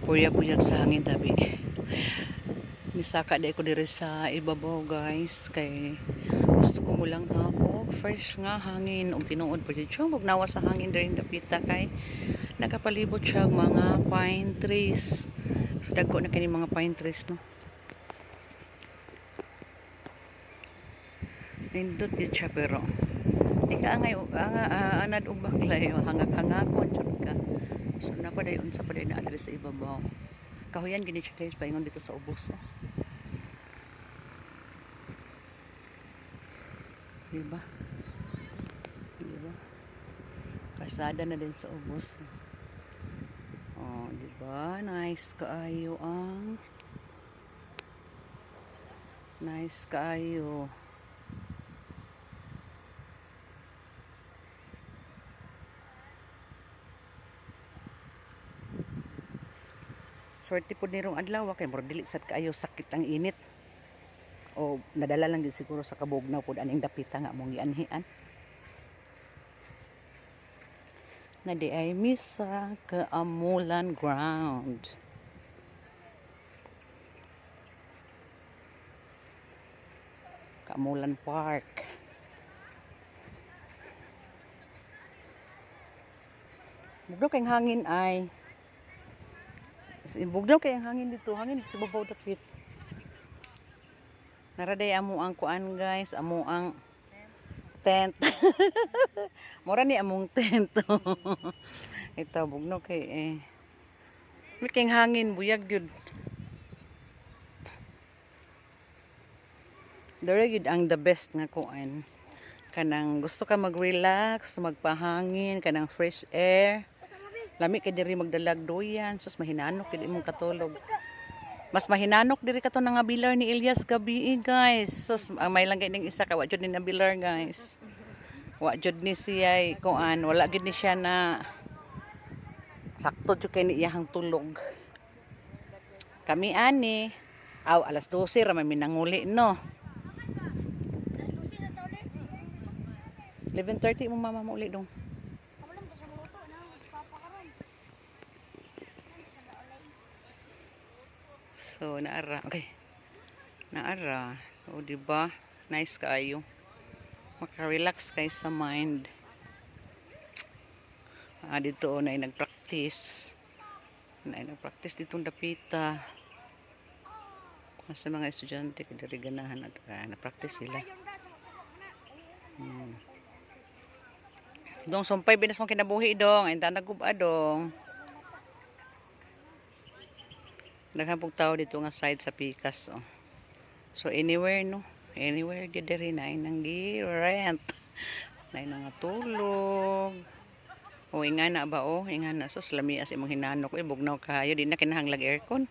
Puyag-puyag sa hangin tabi. Misaka day ko diri sa ibabaw guys kay gusto ko mo lang hapog fresh nga hangin ug tinuod pa jud siya nawa sa hangin diri dapita kay nakapalibot siya mga pine trees. So dagko na kini mga pine trees no. Nindot yun siya pero di ka angay anad og baklay hangak-hangakon jud ka. So napadayon sa paday na adres sa ibabaw. Kahuyan gini siya guys paingon dito sa ubos. Oh. Diba? Diba? Kasada na din sa ubos. Oh, diba? Nice kaayo ang nice kaayo. Swerte po nirong adlaw kay mura dili sad kaayo sakit ang init. O nadala lang din siguro sa kabugnaw pud aning dapita nga mong gianhian. Na di ay misa Kaamulan ground. Kaamulan Park. Bugnaw kay hangin ay bugnaw kay ang hangin dito, hangin sa babaw dapit. Naraday amo ang kuan guys, amo ang tent. Mura ni among tent. Ito bugnaw kay miking hangin buyag gyud. Dere gyud ang the best nga kuan. Kanang gusto ka mag-relax, magpahangin, kanang fresh air. Lami kay diri magdalag doyan, sus mahinanok kay imong katulog. Mas mahinanok diri kato nga bilar ni Elias gabi guys. Sus may lang ning isa ka wa jud ni na bilar guys. Wa jud ni siya kuan, wala gid ni siya na sakto jud kay ni iyang tulog. Kami ani alas 12 ra may nanguli no. 11:30 mo mama mo uli dong. So naara, okay. Naara, o di ba? Nice kaayo. Maka-relax kay sa mind. Dito na nag-practice. Nag-practice dito dapita. Sa mga estudyante kadiri ganahan at na-practice sila. Dong sumpay binas kong kinabuhi dong, ay tanagub adong. Daghang pug tao dito nga side sa Pikas oh. So anywhere no, anywhere gid diri na nang gi-rent. Na nga tulog. O ingana ba oh, ingana so lami as imong hinanok bugnaw kayo di na kinahanglag aircon.